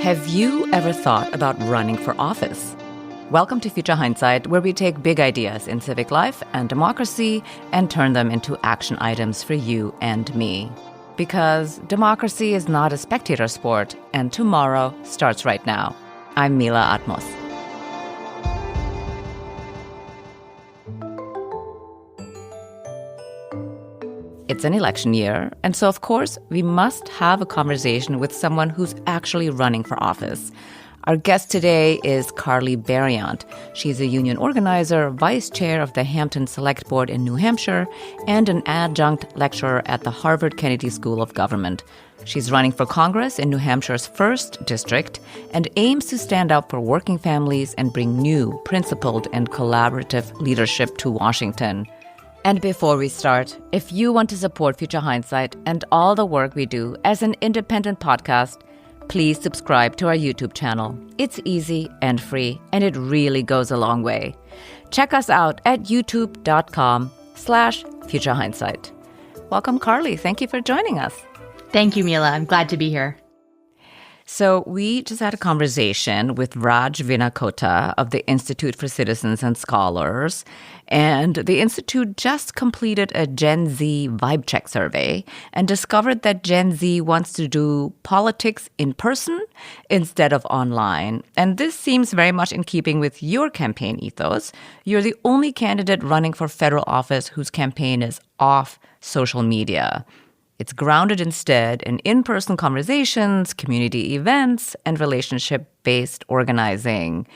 Have you ever thought about running for office? Welcome to Future Hindsight, where we take big ideas in civic life and democracy and turn them into action items for you and me. Because democracy is not a spectator sport, and tomorrow starts right now. I'm Mila Atmos. It's an election year, and so of course, we must have a conversation with someone who's actually running for office. Our guest today is Carleigh Beriont. She's a union organizer, vice chair of the Hampton Select Board in New Hampshire, and an adjunct lecturer at the Harvard Kennedy School of Government. She's running for Congress in New Hampshire's First District and aims to stand up for working families and bring new, principled, and collaborative leadership to Washington. And before we start, if you want to support Future Hindsight and all the work we do as an independent podcast, please subscribe to our YouTube channel. It's easy and free, and it really goes a long way. Check us out at youtube.com/Future Hindsight. Welcome, Carleigh. Thank you for joining us. Thank you, Mila. I'm glad to be here. So we just had a conversation with Raj Vinakota of the Institute for Citizens and Scholars. And the Institute just completed a Gen Z vibe check survey and discovered that Gen Z wants to do politics in person instead of online. And this seems very much in keeping with your campaign ethos. You're the only candidate running for federal office whose campaign is off social media. It's grounded instead in in-person conversations, community events, and relationship-based organizing.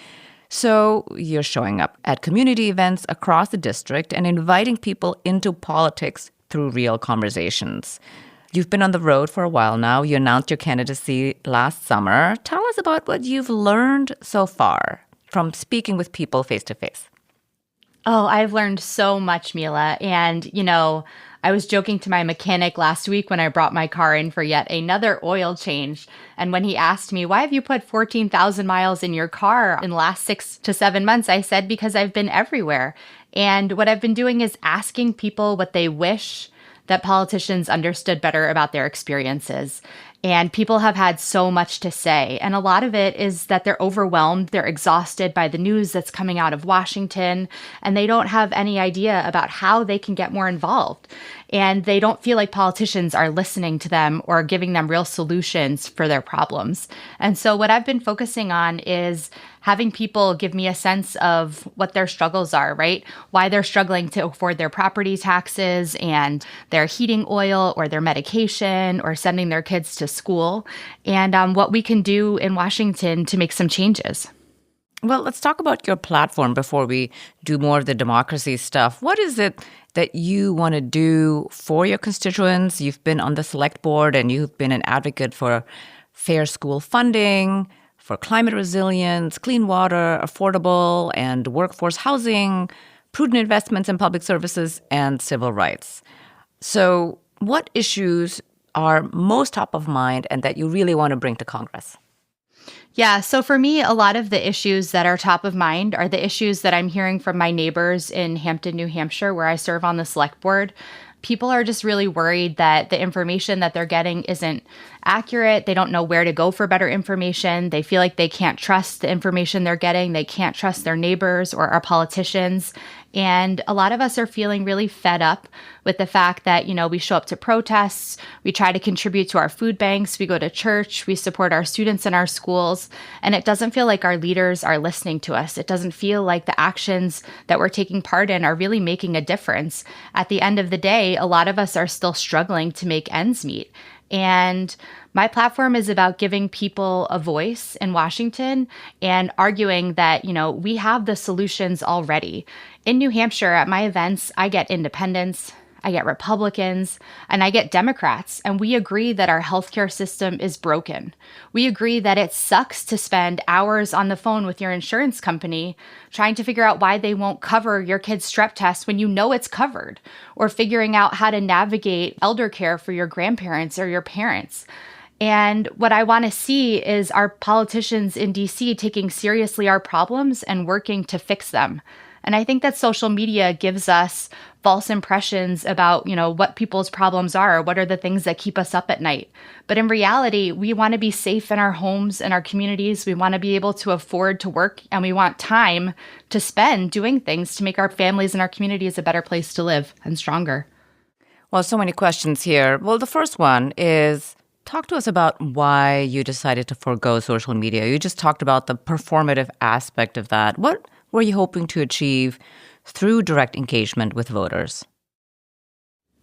So you're showing up at community events across the district and inviting people into politics through real conversations. You've been on the road for a while now. You announced your candidacy last summer. Tell us about what you've learned so far from speaking with people face-to-face. Oh, I've learned so much, Mila. And, I was joking to my mechanic last week when I brought my car in for yet another oil change. And when he asked me, why have you put 14,000 miles in your car in the last 6 to 7 months? I said, because I've been everywhere. And what I've been doing is asking people what they wish that politicians understood better about their experiences. And people have had so much to say. And a lot of it is that they're overwhelmed. They're exhausted by the news that's coming out of Washington. And they don't have any idea about how they can get more involved. And they don't feel like politicians are listening to them or giving them real solutions for their problems. And so what I've been focusing on is having people give me a sense of what their struggles are, right? Why they're struggling to afford their property taxes and their heating oil or their medication or sending their kids to school, and what we can do in Washington to make some changes. Well, let's talk about your platform before we do more of the democracy stuff. What is it that you want to do for your constituents? You've been on the select board and you've been an advocate for fair school funding, for climate resilience, clean water, affordable and workforce housing, prudent investments in public services, and civil rights. So what issues are most top of mind and that you really want to bring to Congress? Yeah, so for me, a lot of the issues that are top of mind are the issues that I'm hearing from my neighbors in Hampton, New Hampshire, where I serve on the select board. People are just really worried that the information that they're getting isn't accurate. They don't know where to go for better information. They feel like they can't trust the information they're getting. They can't trust their neighbors or our politicians. And a lot of us are feeling really fed up with the fact that, we show up to protests, we try to contribute to our food banks, we go to church, we support our students in our schools, and it doesn't feel like our leaders are listening to us. It doesn't feel like the actions that we're taking part in are really making a difference. At the end of the day, a lot of us are still struggling to make ends meet. And my platform is about giving people a voice in Washington and arguing that, we have the solutions already. In New Hampshire, at my events, I get independents, I get Republicans, and I get Democrats, and we agree that our healthcare system is broken. We agree that it sucks to spend hours on the phone with your insurance company trying to figure out why they won't cover your kid's strep test when you know it's covered, or figuring out how to navigate elder care for your grandparents or your parents. And what I want to see is our politicians in DC taking seriously our problems and working to fix them. And I think that social media gives us false impressions about, what people's problems are, what are the things that keep us up at night. But in reality, we want to be safe in our homes and our communities. We want to be able to afford to work, and we want time to spend doing things to make our families and our communities a better place to live and stronger. Well, so many questions here. Well, the first one is, talk to us about why you decided to forego social media. You just talked about the performative aspect of that. What were you hoping to achieve through direct engagement with voters?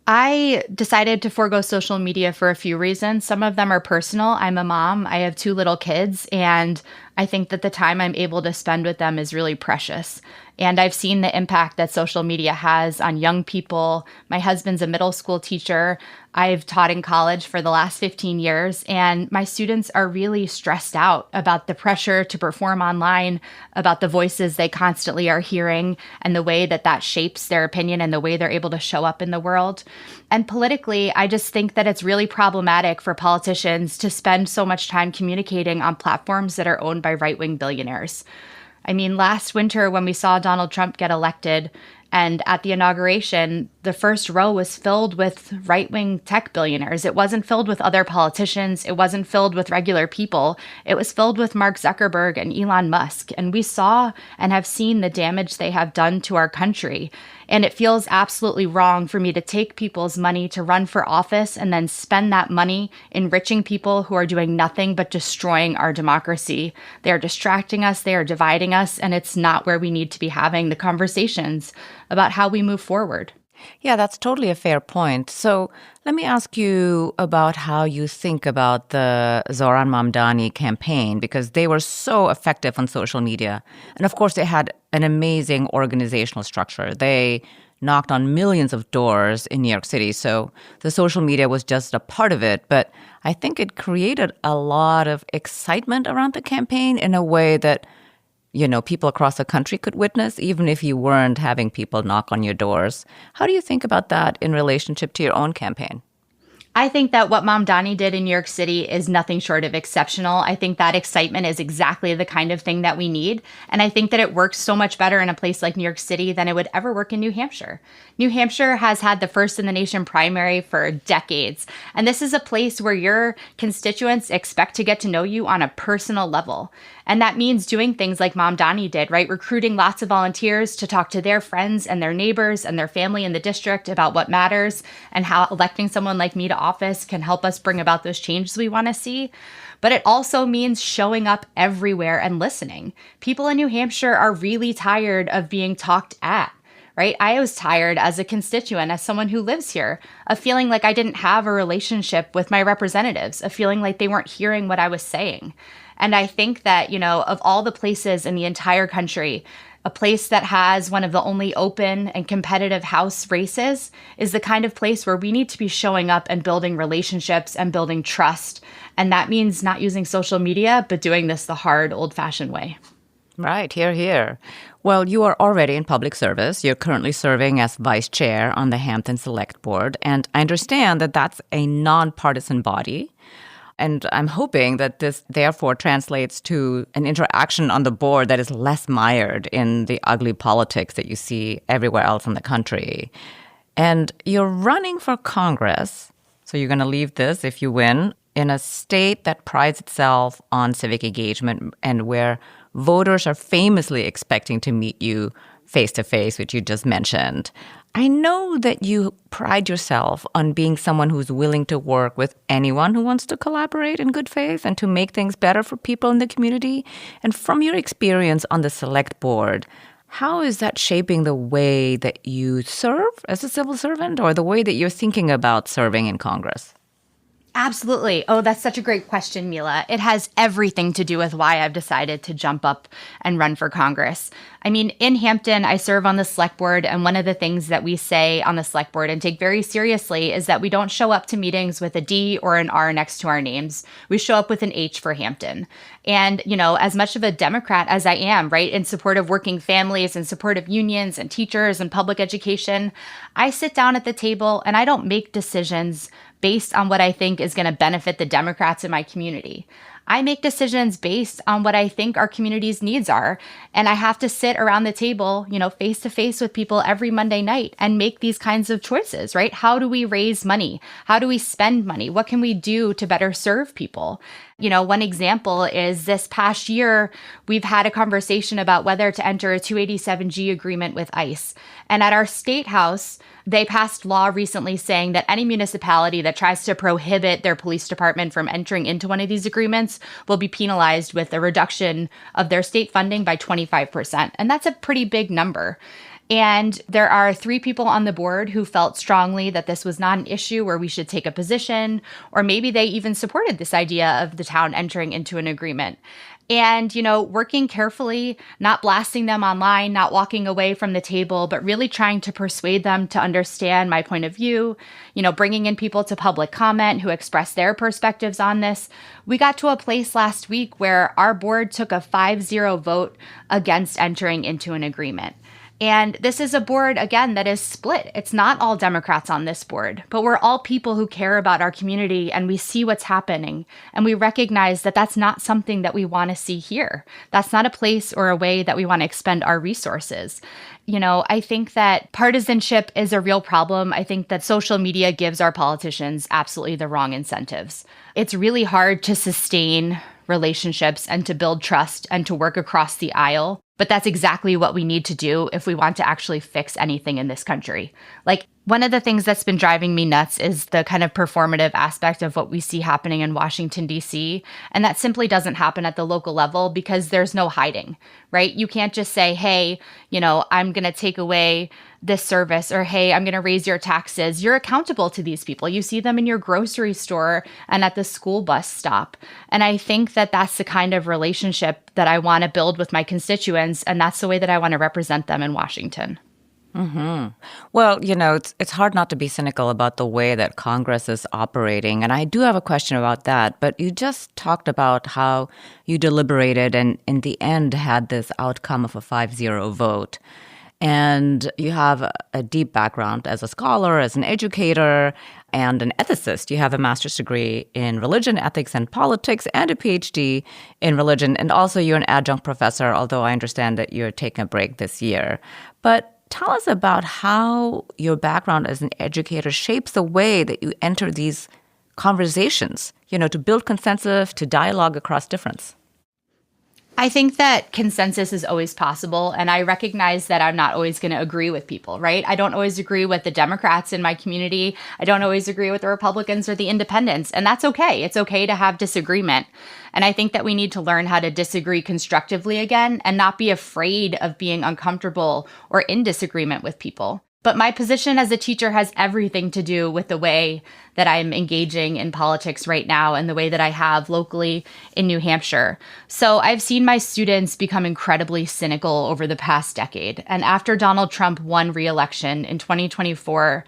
I decided to forego social media for a few reasons. Some of them are personal. I'm a mom. I have 2 little kids, and I think that the time I'm able to spend with them is really precious. And I've seen the impact that social media has on young people. My husband's a middle school teacher. I've taught in college for the last 15 years, and my students are really stressed out about the pressure to perform online, about the voices they constantly are hearing, and the way that that shapes their opinion and the way they're able to show up in the world. And politically, I just think that it's really problematic for politicians to spend so much time communicating on platforms that are owned by right-wing billionaires. I mean, last winter when we saw Donald Trump get elected, and at the inauguration, the first row was filled with right-wing tech billionaires. It wasn't filled with other politicians. It wasn't filled with regular people. It was filled with Mark Zuckerberg and Elon Musk. And we saw and have seen the damage they have done to our country. And it feels absolutely wrong for me to take people's money to run for office and then spend that money enriching people who are doing nothing but destroying our democracy. They are distracting us, they are dividing us, and it's not where we need to be having the conversations about how we move forward. Yeah, that's totally a fair point. So let me ask you about how you think about the Zohran Mamdani campaign, because they were so effective on social media. And of course, they had an amazing organizational structure. They knocked on millions of doors in New York City. So the social media was just a part of it. But I think it created a lot of excitement around the campaign in a way that people across the country could witness, even if you weren't having people knock on your doors. How do you think about that in relationship to your own campaign? I think that what Mamdani did in New York City is nothing short of exceptional. I think that excitement is exactly the kind of thing that we need. And I think that it works so much better in a place like New York City than it would ever work in New Hampshire. New Hampshire has had the first in the nation primary for decades. And this is a place where your constituents expect to get to know you on a personal level. And that means doing things like Mamdani did, right? Recruiting lots of volunteers to talk to their friends and their neighbors and their family in the district about what matters and how electing someone like me to office can help us bring about those changes we want to see. But it also means showing up everywhere and listening. People in New Hampshire are really tired of being talked at. Right? I was tired as a constituent, as someone who lives here, of feeling like I didn't have a relationship with my representatives, of feeling like they weren't hearing what I was saying. And I think that, of all the places in the entire country, a place that has one of the only open and competitive House races is the kind of place where we need to be showing up and building relationships and building trust. And that means not using social media, but doing this the hard, old-fashioned way. Right, hear, hear. Well, you are already in public service. You're currently serving as vice chair on the Hampton Select Board. And I understand that that's a nonpartisan body. And I'm hoping that this therefore translates to an interaction on the board that is less mired in the ugly politics that you see everywhere else in the country. And you're running for Congress, so you're going to leave this, if you win, in a state that prides itself on civic engagement and where voters are famously expecting to meet you face-to-face, which you just mentioned. I know that you pride yourself on being someone who's willing to work with anyone who wants to collaborate in good faith and to make things better for people in the community. And from your experience on the Select Board, how is that shaping the way that you serve as a civil servant or the way that you're thinking about serving in Congress? Absolutely. Oh, that's such a great question, Mila. It has everything to do with why I've decided to jump up and run for Congress. I mean, in Hampton, I serve on the Select Board, and one of the things that we say on the Select Board and take very seriously is that we don't show up to meetings with a D or an R next to our names. We show up with an H for Hampton. And, as much of a Democrat as I am, right, in support of working families, in support of unions and teachers and public education, I sit down at the table and I don't make decisions based on what I think is going to benefit the Democrats in my community. I make decisions based on what I think our community's needs are. And I have to sit around the table, face to face with people every Monday night and make these kinds of choices, right? How do we raise money? How do we spend money? What can we do to better serve people? One example is this past year, we've had a conversation about whether to enter a 287G agreement with ICE. And at our state house, they passed law recently saying that any municipality that tries to prohibit their police department from entering into one of these agreements will be penalized with a reduction of their state funding by 25%. And that's a pretty big number. And there are 3 people on the board who felt strongly that this was not an issue where we should take a position, or maybe they even supported this idea of the town entering into an agreement. And, working carefully, not blasting them online, not walking away from the table, but really trying to persuade them to understand my point of view, bringing in people to public comment who express their perspectives on this. We got to a place last week where our board took a 5-0 vote against entering into an agreement. And this is a board, again, that is split. It's not all Democrats on this board, but we're all people who care about our community and we see what's happening. And we recognize that that's not something that we want to see here. That's not a place or a way that we want to expend our resources. I think that partisanship is a real problem. I think that social media gives our politicians absolutely the wrong incentives. It's really hard to sustain relationships and to build trust and to work across the aisle. But that's exactly what we need to do if we want to actually fix anything in this country. One of the things that's been driving me nuts is the kind of performative aspect of what we see happening in Washington, D.C. And that simply doesn't happen at the local level because there's no hiding, right? You can't just say, hey, I'm going to take away this service, or hey, I'm going to raise your taxes. You're accountable to these people. You see them in your grocery store and at the school bus stop. And I think that that's the kind of relationship that I want to build with my constituents. And that's the way that I want to represent them in Washington. Mm-hmm. Well, it's hard not to be cynical about the way that Congress is operating. And I do have a question about that. But you just talked about how you deliberated and in the end had this outcome of a 5-0 vote. And you have a deep background as a scholar, as an educator, and an ethicist. You have a master's degree in religion, ethics, and politics, and a PhD in religion. And also you're an adjunct professor, although I understand that you're taking a break this year. But tell us about how your background as an educator shapes the way that you enter these conversations, to build consensus, to dialogue across difference. I think that consensus is always possible, and I recognize that I'm not always going to agree with people, right? I don't always agree with the Democrats in my community. I don't always agree with the Republicans or the independents, and that's okay. It's okay to have disagreement. And I think that we need to learn how to disagree constructively again and not be afraid of being uncomfortable or in disagreement with people. But my position as a teacher has everything to do with the way that I'm engaging in politics right now and the way that I have locally in New Hampshire. So I've seen my students become incredibly cynical over the past decade. And after Donald Trump won re-election in 2024,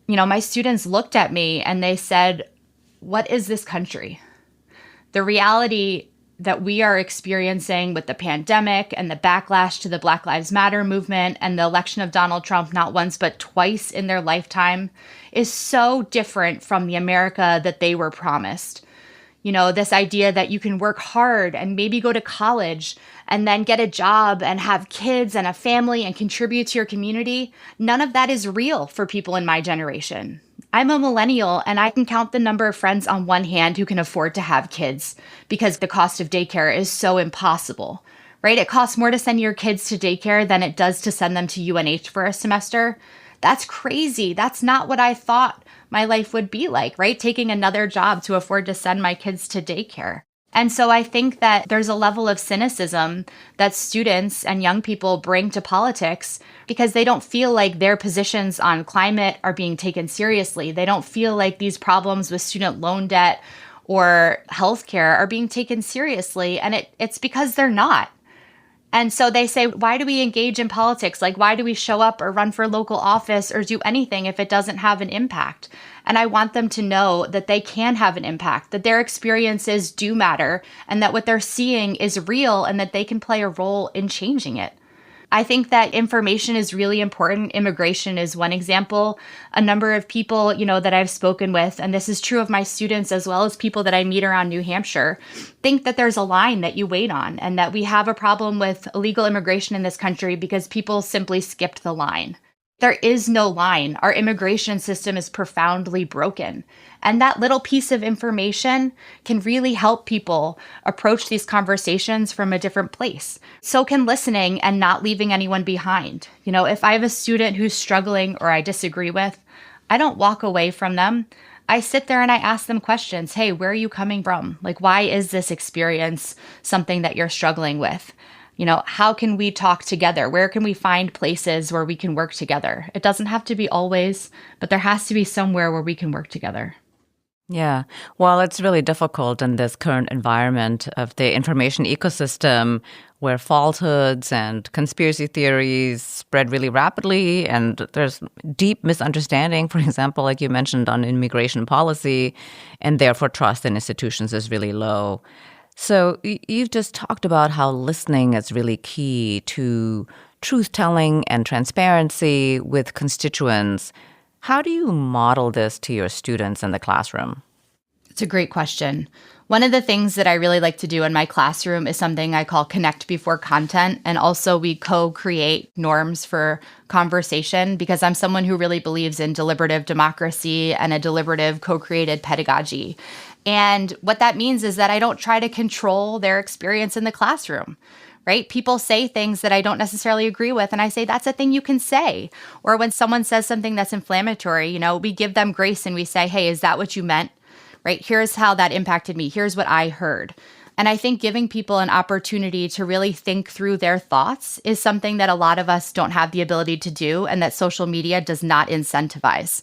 my students looked at me and they said, "What is this country?" The reality that we are experiencing with the pandemic and the backlash to the Black Lives Matter movement and the election of Donald Trump not once but twice in their lifetime is so different from the America that they were promised. This idea that you can work hard and maybe go to college and then get a job and have kids and a family and contribute to your community, none of that is real for people in my generation. I'm a millennial and I can count the number of friends on one hand who can afford to have kids because the cost of daycare is so impossible, right? It costs more to send your kids to daycare than it does to send them to UNH for a semester. That's crazy. That's not what I thought my life would be like, right? Taking another job to afford to send my kids to daycare. And so I think that there's a level of cynicism that students and young people bring to politics because they don't feel like their positions on climate are being taken seriously. They don't feel like these problems with student loan debt or healthcare are being taken seriously. And it's because they're not. And so they say, why do we engage in politics? Why do we show up or run for local office or do anything if it doesn't have an impact? And I want them to know that they can have an impact, that their experiences do matter, and that what they're seeing is real and that they can play a role in changing it. I think that information is really important. Immigration is one example. A number of people, that I've spoken with, and this is true of my students as well as people that I meet around New Hampshire, think that there's a line that you wait on and that we have a problem with illegal immigration in this country because people simply skipped the line. There is no line. Our immigration system is profoundly broken. And that little piece of information can really help people approach these conversations from a different place. So can listening and not leaving anyone behind. If I have a student who's struggling or I disagree with, I don't walk away from them. I sit there and I ask them questions. Hey, where are you coming from? Why is this experience something that you're struggling with? How can we talk together? Where can we find places where we can work together? It doesn't have to be always, but there has to be somewhere where we can work together. Yeah. Well, it's really difficult in this current environment of the information ecosystem where falsehoods and conspiracy theories spread really rapidly, and there's deep misunderstanding, for example, like you mentioned, on immigration policy, and therefore trust in institutions is really low. So you've just talked about how listening is really key to truth-telling and transparency with constituents. How do you model this to your students in the classroom? It's a great question. One of the things that I really like to do in my classroom is something I call connect before content. And also we co-create norms for conversation because I'm someone who really believes in deliberative democracy and a deliberative co-created pedagogy. And what that means is that I don't try to control their experience in the classroom, right? People say things that I don't necessarily agree with, and I say, that's a thing you can say. Or when someone says something that's inflammatory, we give them grace and we say, hey, is that what you meant? Right? Here's how that impacted me. Here's what I heard. And I think giving people an opportunity to really think through their thoughts is something that a lot of us don't have the ability to do and that social media does not incentivize.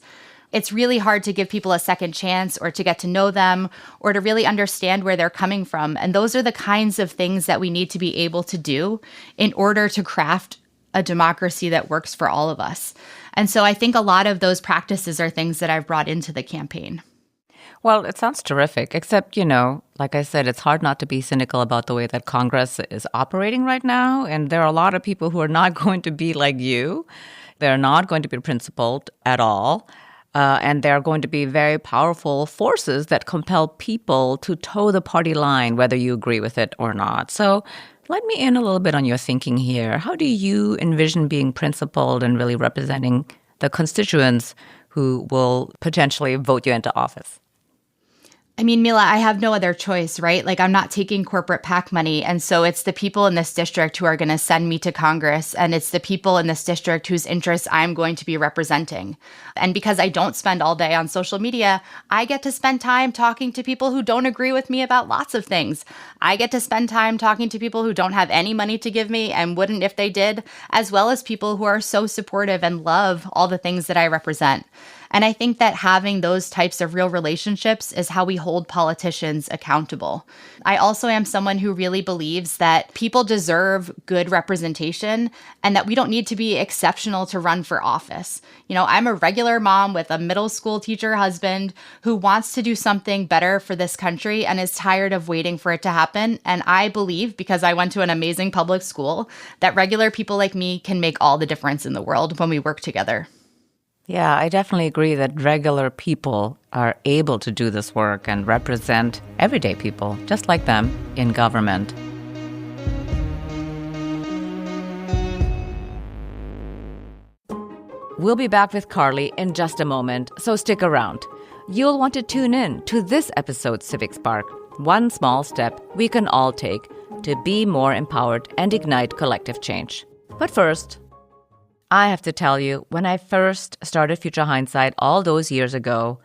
It's really hard to give people a second chance or to get to know them or to really understand where they're coming from. And those are the kinds of things that we need to be able to do in order to craft a democracy that works for all of us. And so I think a lot of those practices are things that I've brought into the campaign. Well, it sounds terrific, except, like I said, it's hard not to be cynical about the way that Congress is operating right now. And there are a lot of people who are not going to be like you. They're not going to be principled at all. And there are going to be very powerful forces that compel people to toe the party line, whether you agree with it or not. So let me in a little bit on your thinking here. How do you envision being principled and really representing the constituents who will potentially vote you into office? I mean, Mila, I have no other choice, right? I'm not taking corporate PAC money. And so it's the people in this district who are going to send me to Congress. And it's the people in this district whose interests I'm going to be representing. And because I don't spend all day on social media, I get to spend time talking to people who don't agree with me about lots of things. I get to spend time talking to people who don't have any money to give me and wouldn't if they did, as well as people who are so supportive and love all the things that I represent. And I think that having those types of real relationships is how we hold politicians accountable. I also am someone who really believes that people deserve good representation and that we don't need to be exceptional to run for office. I'm a regular mom with a middle school teacher husband who wants to do something better for this country and is tired of waiting for it to happen. And I believe, because I went to an amazing public school, that regular people like me can make all the difference in the world when we work together. Yeah, I definitely agree that regular people are able to do this work and represent everyday people, just like them, in government. We'll be back with Carleigh in just a moment, so stick around. You'll want to tune in to this episode's Civic Spark, one small step we can all take to be more empowered and ignite collective change. But first, I have to tell you, when I first started Future Hindsight all those years ago,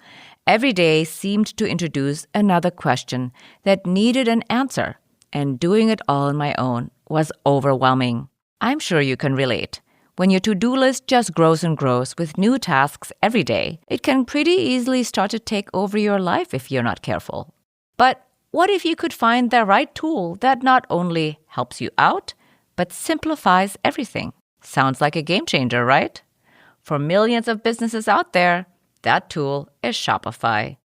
every day seemed to introduce another question that needed an answer, and doing it all on my own was overwhelming. I'm sure you can relate. When your to-do list just grows and grows with new tasks every day, it can pretty easily start to take over your life if you're not careful. But what if you could find the right tool that not only helps you out, but simplifies everything? Sounds like a game changer, right? For millions of businesses out there, that tool is Shopify.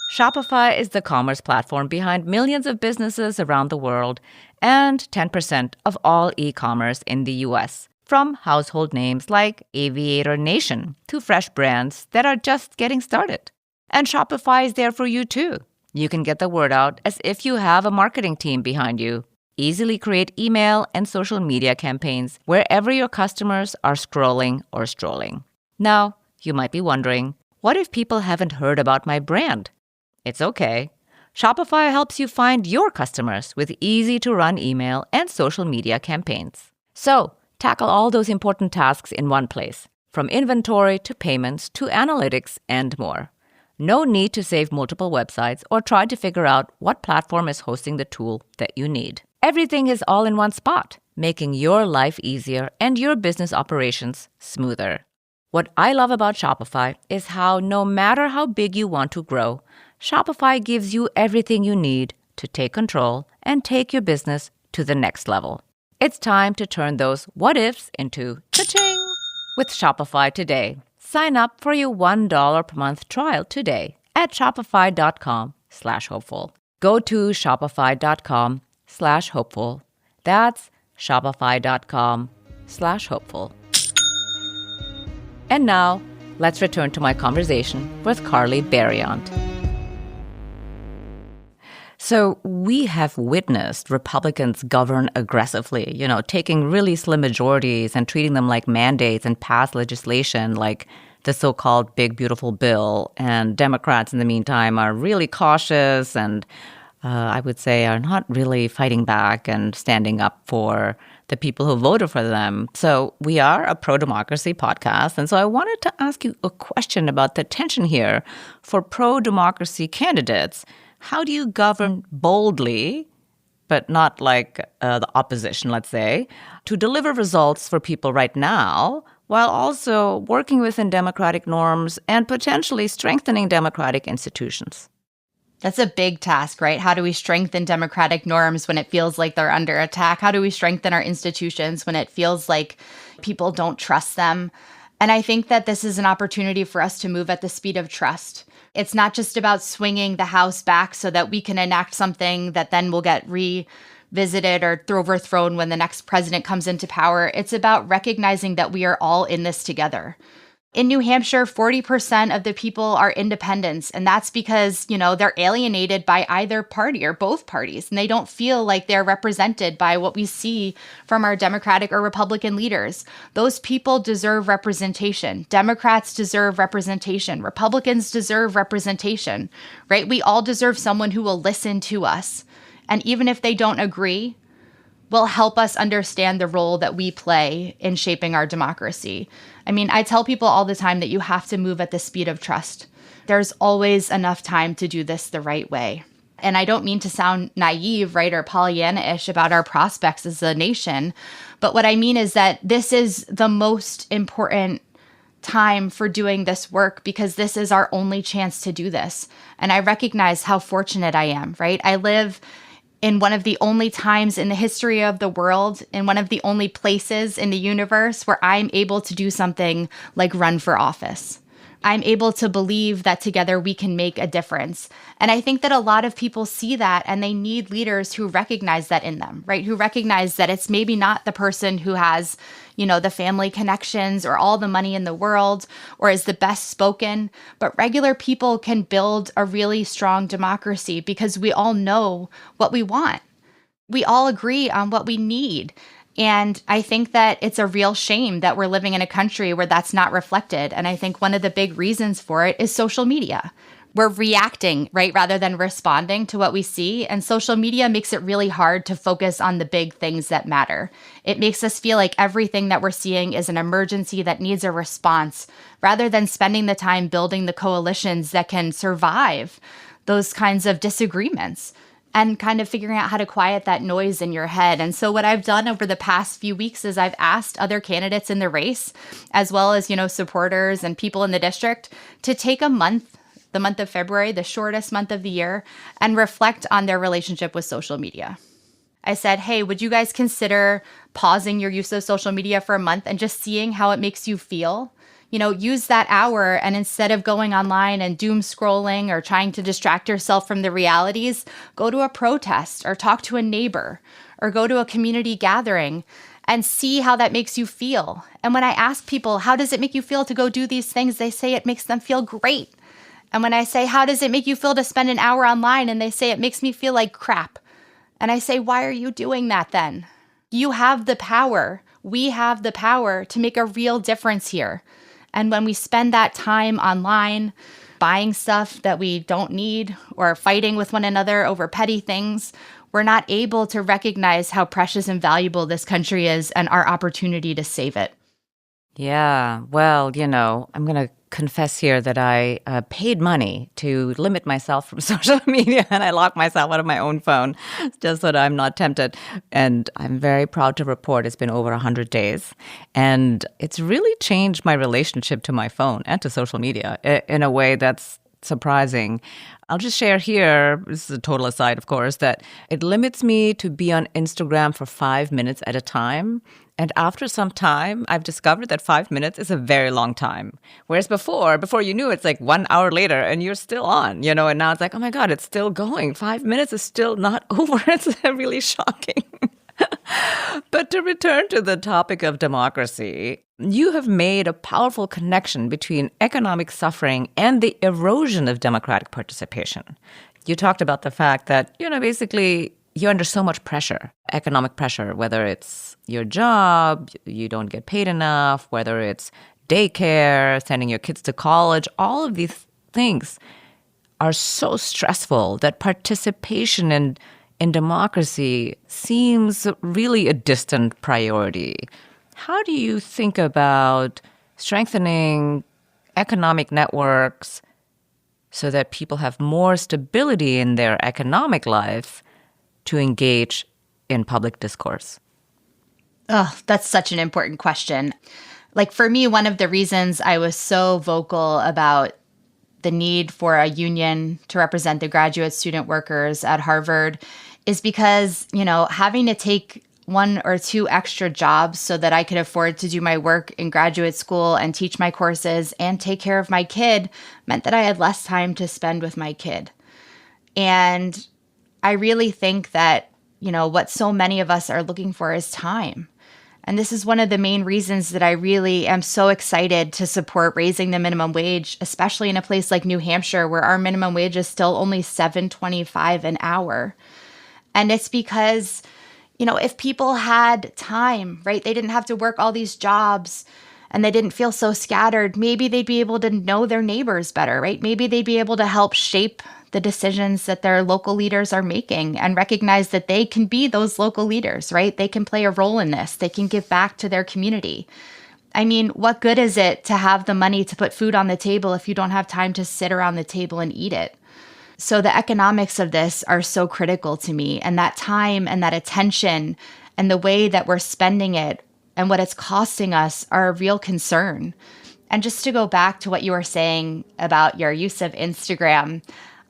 Shopify is the commerce platform behind millions of businesses around the world and 10% of all e-commerce in the US, from household names like Aviator Nation to fresh brands that are just getting started. And Shopify is there for you too. You can get the word out as if you have a marketing team behind you. Easily create email and social media campaigns wherever your customers are scrolling or strolling. Now, you might be wondering, what if people haven't heard about my brand? It's okay. Shopify helps you find your customers with easy-to-run email and social media campaigns. So, tackle all those important tasks in one place, from inventory to payments to analytics and more. No need to save multiple websites or try to figure out what platform is hosting the tool that you need. Everything is all in one spot, making your life easier and your business operations smoother. What I love about Shopify is how no matter how big you want to grow, Shopify gives you everything you need to take control and take your business to the next level. It's time to turn those what-ifs into cha-ching with Shopify today. Sign up for your $1 per month trial today at shopify.com/hopeful. Go to shopify.com/hopeful. That's shopify.com/hopeful. And now, let's return to my conversation with Carleigh Beriont. So we have witnessed Republicans govern aggressively, taking really slim majorities and treating them like mandates and pass legislation like the so-called Big Beautiful Bill. And Democrats, in the meantime, are really cautious and I would say are not really fighting back and standing up for the people who voted for them. So we are a pro-democracy podcast. And so I wanted to ask you a question about the tension here for pro-democracy candidates. How do you govern boldly, but not like the opposition, let's say, to deliver results for people right now, while also working within democratic norms and potentially strengthening democratic institutions? That's a big task, right? How do we strengthen democratic norms when it feels like they're under attack? How do we strengthen our institutions when it feels like people don't trust them? And I think that this is an opportunity for us to move at the speed of trust. It's not just about swinging the House back so that we can enact something that then will get revisited or overthrown when the next president comes into power. It's about recognizing that we are all in this together. In New Hampshire, 40% of the people are independents, and that's because, they're alienated by either party or both parties, and they don't feel like they're represented by what we see from our Democratic or Republican leaders. Those people deserve representation. Democrats deserve representation. Republicans deserve representation, right? We all deserve someone who will listen to us, and even if they don't agree, will help us understand the role that we play in shaping our democracy. I mean, I tell people all the time that you have to move at the speed of trust. There's always enough time to do this the right way. And I don't mean to sound naive, right, or Pollyanna-ish about our prospects as a nation, but what I mean is that this is the most important time for doing this work because this is our only chance to do this. And I recognize how fortunate I am, right? I live in one of the only times in the history of the world, in one of the only places in the universe where I'm able to do something like run for office. I'm able to believe that together we can make a difference. And I think that a lot of people see that and they need leaders who recognize that in them, right? Who recognize that it's maybe not the person who has, the family connections or all the money in the world or is the best spoken, but regular people can build a really strong democracy because we all know what we want. We all agree on what we need. And I think that it's a real shame that we're living in a country where that's not reflected. And I think one of the big reasons for it is social media. We're reacting, right, rather than responding to what we see. And social media makes it really hard to focus on the big things that matter. It makes us feel like everything that we're seeing is an emergency that needs a response, rather than spending the time building the coalitions that can survive those kinds of disagreements and kind of figuring out how to quiet that noise in your head. And so what I've done over the past few weeks is I've asked other candidates in the race, as well as, supporters and people in the district, to take a month, the month of February, the shortest month of the year, and reflect on their relationship with social media. I said, hey, would you guys consider pausing your use of social media for a month and just seeing how it makes you feel? use that hour, and instead of going online and doom scrolling or trying to distract yourself from the realities, go to a protest or talk to a neighbor or go to a community gathering and see how that makes you feel. And when I ask people, how does it make you feel to go do these things? They say it makes them feel great. And when I say, how does it make you feel to spend an hour online? And they say, it makes me feel like crap. And I say, why are you doing that then? You have the power. We have the power to make a real difference here. And when we spend that time online, buying stuff that we don't need or fighting with one another over petty things, we're not able to recognize how precious and valuable this country is and our opportunity to save it. Yeah, well, I'm going to confess here that I paid money to limit myself from social media, and I locked myself out of my own phone just so that I'm not tempted. And I'm very proud to report it's been over 100 days. And it's really changed my relationship to my phone and to social media in a way that's surprising. I'll just share here, this is a total aside, of course, that it limits me to be on Instagram for 5 minutes at a time. And after some time, I've discovered that 5 minutes is a very long time. Whereas before you knew, it's like 1 hour later and you're still on, and now it's like, oh my God, it's still going. 5 minutes is still not over. It's really shocking. But to return to the topic of democracy, you have made a powerful connection between economic suffering and the erosion of democratic participation. You talked about the fact that, basically you're under so much pressure, economic pressure, whether it's your job, you don't get paid enough, whether it's daycare, sending your kids to college, all of these things are so stressful that participation in democracy seems really a distant priority. How do you think about strengthening economic networks so that people have more stability in their economic life to engage in public discourse? Oh, that's such an important question. Like for me, one of the reasons I was so vocal about the need for a union to represent the graduate student workers at Harvard is because, having to take 1 or 2 extra jobs so that I could afford to do my work in graduate school and teach my courses and take care of my kid meant that I had less time to spend with my kid. And I really think that, what so many of us are looking for is time. And this is one of the main reasons that I really am so excited to support raising the minimum wage, especially in a place like New Hampshire, where our minimum wage is still only $7.25 an hour. And it's because, if people had time, right, they didn't have to work all these jobs and they didn't feel so scattered, maybe they'd be able to know their neighbors better, right? Maybe they'd be able to help shape the decisions that their local leaders are making and recognize that they can be those local leaders, right? They can play a role in this. They can give back to their community. I mean, what good is it to have the money to put food on the table if you don't have time to sit around the table and eat it? So the economics of this are so critical to me, and that time and that attention and the way that we're spending it and what it's costing us are a real concern. And just to go back to what you were saying about your use of Instagram,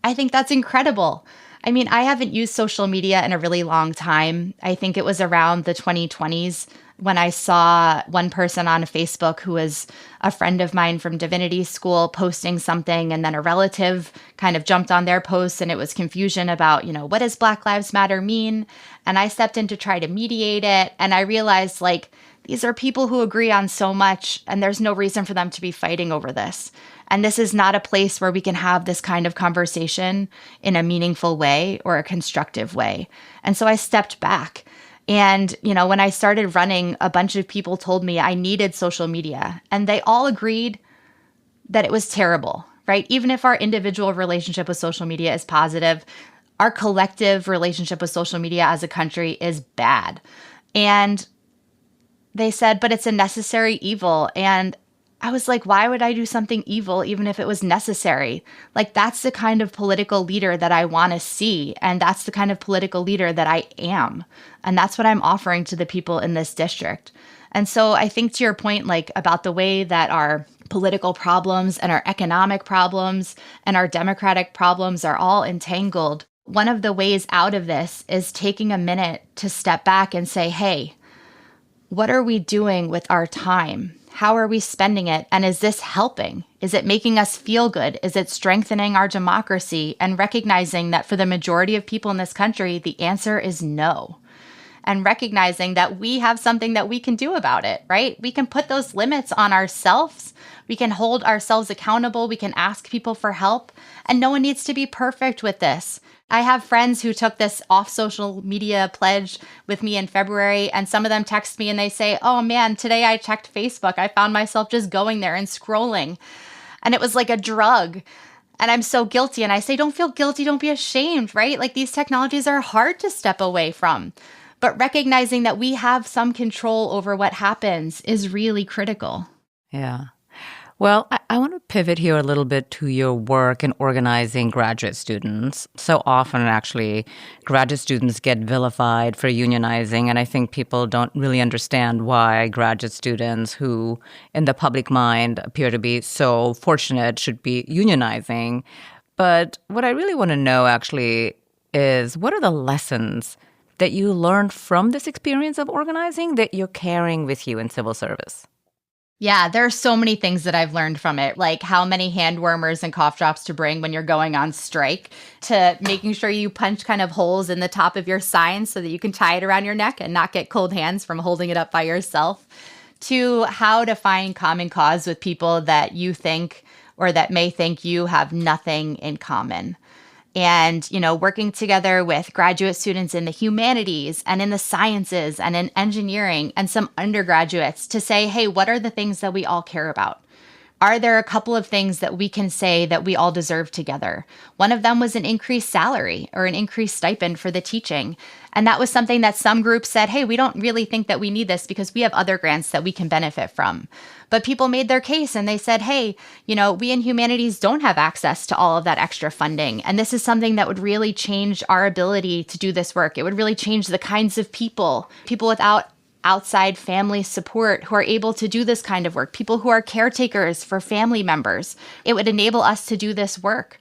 I think that's incredible. I mean, I haven't used social media in a really long time. I think it was around the 2020s when I saw one person on Facebook who was a friend of mine from divinity school posting something, and then a relative kind of jumped on their post, and it was confusion about, what does Black Lives Matter mean? And I stepped in to try to mediate it. And I realized, these are people who agree on so much, and there's no reason for them to be fighting over this. And this is not a place where we can have this kind of conversation in a meaningful way or a constructive way. And so I stepped back. And, when I started running, a bunch of people told me I needed social media, and they all agreed that it was terrible, right? Even if our individual relationship with social media is positive, our collective relationship with social media as a country is bad. And they said, but it's a necessary evil. And I was like, why would I do something evil even if it was necessary? That's the kind of political leader that I want to see. And that's the kind of political leader that I am. And that's what I'm offering to the people in this district. And so I think to your point, about the way that our political problems and our economic problems and our democratic problems are all entangled, one of the ways out of this is taking a minute to step back and say, hey, what are we doing with our time? How are we spending it? And is this helping? Is it making us feel good? Is it strengthening our democracy? And recognizing that for the majority of people in this country, the answer is no. And recognizing that we have something that we can do about it, right? We can put those limits on ourselves. We can hold ourselves accountable. We can ask people for help. And no one needs to be perfect with this. I have friends who took this off social media pledge with me in February, and some of them text me and they say, oh man, today I checked Facebook. I found myself just going there and scrolling. And it was like a drug. And I'm so guilty. And I say, don't feel guilty. Don't be ashamed, right? Like these technologies are hard to step away from. But recognizing that we have some control over what happens is really critical. Yeah. Well, I want to pivot here a little bit to your work in organizing graduate students. So often, actually, graduate students get vilified for unionizing, and I think people don't really understand why graduate students who, in the public mind, appear to be so fortunate should be unionizing. But what I really want to know, actually, is what are the lessons that you learned from this experience of organizing that you're carrying with you in civil service? Yeah, there are so many things that I've learned from it, like how many hand warmers and cough drops to bring when you're going on strike, to making sure you punch kind of holes in the top of your sign so that you can tie it around your neck and not get cold hands from holding it up by yourself, to how to find common cause with people that you think or that may think you have nothing in common. And, working together with graduate students in the humanities and in the sciences and in engineering and some undergraduates to say, hey, what are the things that we all care about? Are there a couple of things that we can say that we all deserve together? One of them was an increased salary or an increased stipend for the teaching. And that was something that some groups said, hey, we don't really think that we need this because we have other grants that we can benefit from. But people made their case and they said, hey, we in humanities don't have access to all of that extra funding. And this is something that would really change our ability to do this work. It would really change the kinds of people without outside family support who are able to do this kind of work, people who are caretakers for family members. It would enable us to do this work.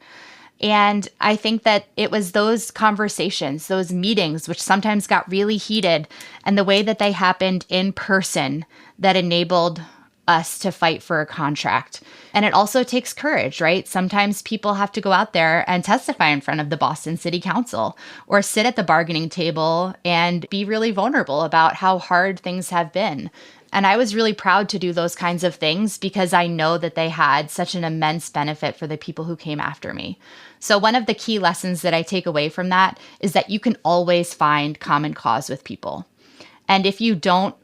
And I think that it was those conversations, those meetings, which sometimes got really heated, and the way that they happened in person that enabled us to fight for a contract. And it also takes courage, right? Sometimes people have to go out there and testify in front of the Boston City Council or sit at the bargaining table and be really vulnerable about how hard things have been. And I was really proud to do those kinds of things because I know that they had such an immense benefit for the people who came after me. So one of the key lessons that I take away from that is that you can always find common cause with people. And if you don't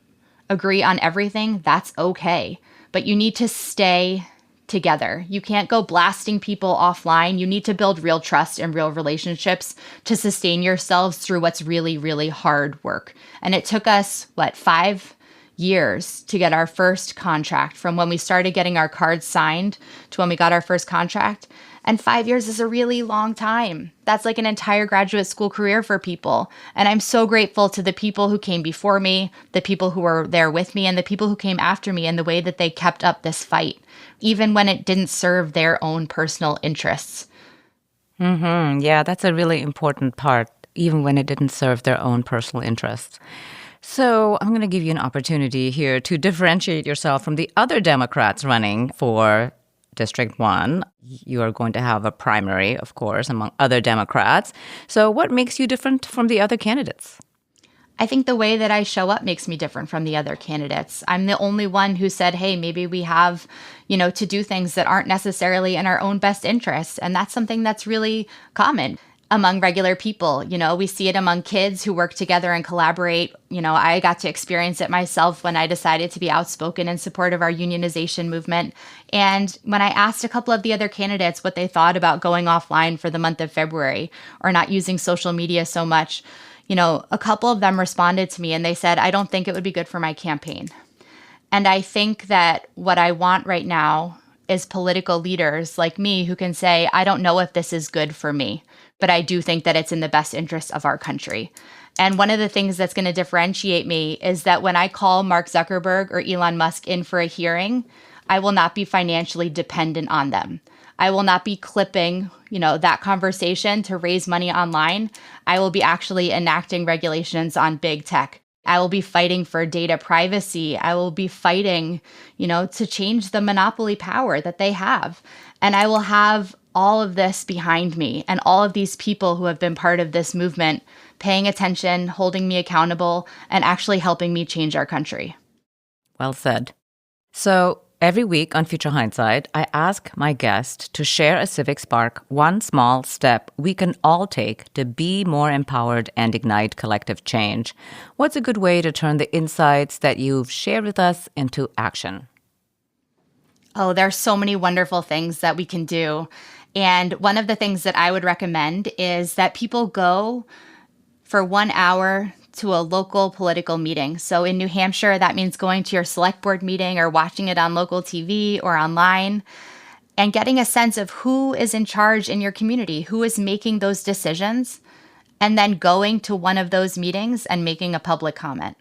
agree on everything, that's okay. But you need to stay together. You can't go blasting people offline. You need to build real trust and real relationships to sustain yourselves through what's really, really hard work. And it took us, 5 years to get our first contract, from when we started getting our cards signed to when we got our first contract. And 5 years is a really long time. That's like an entire graduate school career for people. And I'm so grateful to the people who came before me, the people who were there with me, and the people who came after me, and the way that they kept up this fight, even when it didn't serve their own personal interests. Mm-hmm. Yeah, that's a really important part, even when it didn't serve their own personal interests. So I'm going to give you an opportunity here to differentiate yourself from the other Democrats running for District 1. You are going to have a primary, of course, among other Democrats. So what makes you different from the other candidates? I think the way that I show up makes me different from the other candidates. I'm the only one who said, hey, maybe we have, to do things that aren't necessarily in our own best interests. And that's something that's really common among regular people. We see it among kids who work together and collaborate. I got to experience it myself when I decided to be outspoken in support of our unionization movement. And when I asked a couple of the other candidates what they thought about going offline for the month of February or not using social media so much, a couple of them responded to me and they said, I don't think it would be good for my campaign. And I think that what I want right now is political leaders like me who can say, I don't know if this is good for me, but I do think that it's in the best interest of our country. And one of the things that's going to differentiate me is that when I call Mark Zuckerberg or Elon Musk in for a hearing, I will not be financially dependent on them. I will not be clipping, that conversation to raise money online. I will be actually enacting regulations on big tech. I will be fighting for data privacy. I will be fighting, to change the monopoly power that they have. And I will have all of this behind me and all of these people who have been part of this movement paying attention, holding me accountable, and actually helping me change our country. Well said. So every week on Future Hindsight, I ask my guest to share a Civic Spark, one small step we can all take to be more empowered and ignite collective change. What's a good way to turn the insights that you've shared with us into action? Oh, there are so many wonderful things that we can do. And one of the things that I would recommend is that people go for 1 hour to a local political meeting. So in New Hampshire, that means going to your select board meeting or watching it on local TV or online and getting a sense of who is in charge in your community, who is making those decisions, and then going to one of those meetings and making a public comment.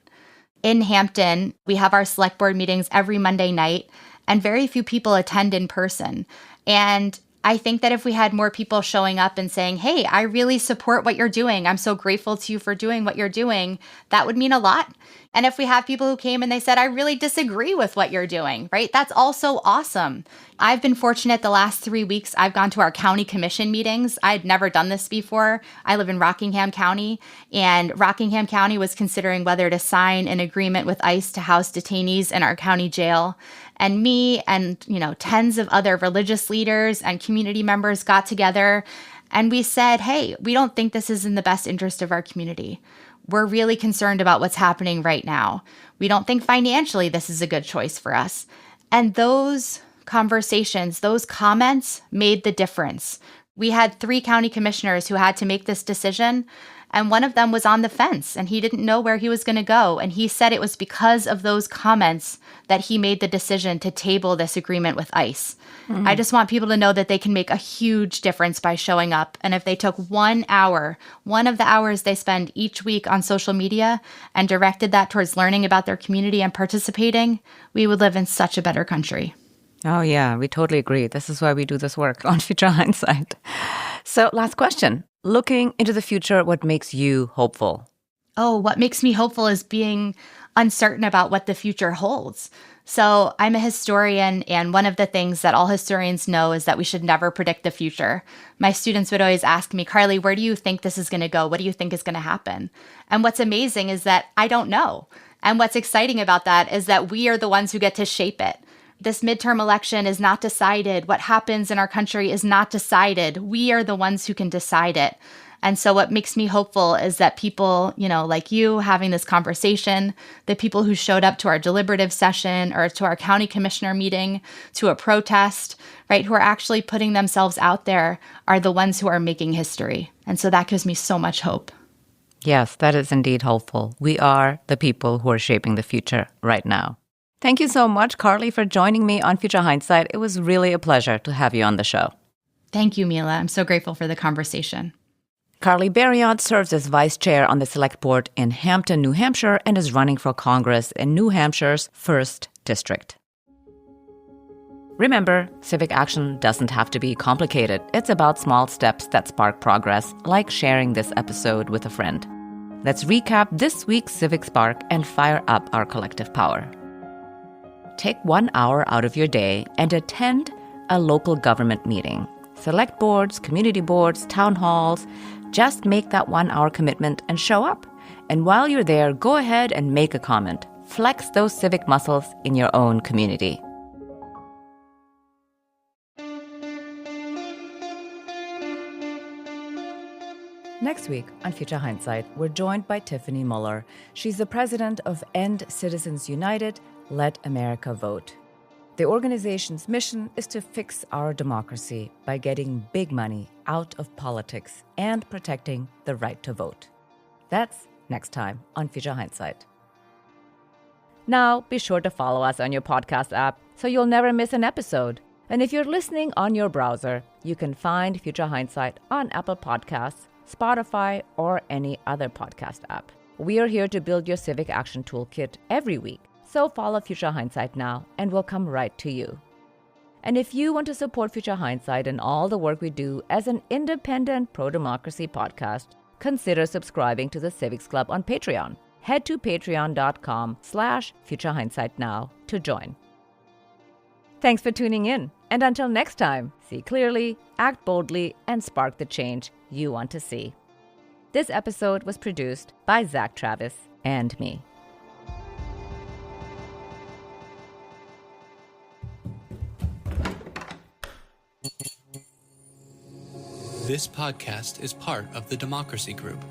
In Hampton, we have our select board meetings every Monday night, and very few people attend in person. And I think that if we had more people showing up and saying, hey, I really support what you're doing, I'm so grateful to you for doing what you're doing, that would mean a lot. And if we have people who came and they said, I really disagree with what you're doing, right? That's also awesome. I've been fortunate the last 3 weeks. I've gone to our county commission meetings. I'd never done this before. I live in Rockingham County, and Rockingham County was considering whether to sign an agreement with ICE to house detainees in our county jail. And me and, tens of other religious leaders and community members got together and we said, hey, we don't think this is in the best interest of our community. We're really concerned about what's happening right now. We don't think financially this is a good choice for us. And those conversations, those comments made the difference. We had 3 county commissioners who had to make this decision, and one of them was on the fence and he didn't know where he was going to go. And he said it was because of those comments that he made the decision to table this agreement with ICE. Mm-hmm. I just want people to know that they can make a huge difference by showing up. And if they took 1 hour, one of the hours they spend each week on social media, and directed that towards learning about their community and participating, we would live in such a better country. Oh, yeah, we totally agree. This is why we do this work on Future Hindsight. So last question. Looking into the future, what makes you hopeful? Oh, what makes me hopeful is being uncertain about what the future holds. So I'm a historian, and one of the things that all historians know is that we should never predict the future. My students would always ask me, Carleigh, where do you think this is going to go? What do you think is going to happen? And what's amazing is that I don't know. And what's exciting about that is that we are the ones who get to shape it. This midterm election is not decided. What happens in our country is not decided. We are the ones who can decide it. And so what makes me hopeful is that people, like you having this conversation, the people who showed up to our deliberative session or to our county commissioner meeting, to a protest, right, who are actually putting themselves out there are the ones who are making history. And so that gives me so much hope. Yes, that is indeed hopeful. We are the people who are shaping the future right now. Thank you so much, Carleigh, for joining me on Future Hindsight. It was really a pleasure to have you on the show. Thank you, Mila. I'm so grateful for the conversation. Carleigh Beriont serves as vice chair on the Select Board in Hampton, New Hampshire, and is running for Congress in New Hampshire's First District. Remember, civic action doesn't have to be complicated. It's about small steps that spark progress, like sharing this episode with a friend. Let's recap this week's Civic Spark and fire up our collective power. Take 1 hour out of your day and attend a local government meeting. Select boards, community boards, town halls. Just make that 1 hour commitment and show up. And while you're there, go ahead and make a comment. Flex those civic muscles in your own community. Next week on Future Hindsight, we're joined by Tiffany Muller. She's the president of End Citizens United, Let America Vote. The organization's mission is to fix our democracy by getting big money out of politics and protecting the right to vote. That's next time on Future Hindsight. Now, be sure to follow us on your podcast app so you'll never miss an episode. And if you're listening on your browser, you can find Future Hindsight on Apple Podcasts, Spotify, or any other podcast app. We are here to build your civic action toolkit every week. So follow Future Hindsight now, and we'll come right to you. And if you want to support Future Hindsight and all the work we do as an independent pro-democracy podcast, consider subscribing to the Civics Club on Patreon. head to patreon.com/futurehindsightnow to join. Thanks for tuning in. And until next time, see clearly, act boldly, and spark the change you want to see. This episode was produced by Zack Travis and me. This podcast is part of the Democracy Group,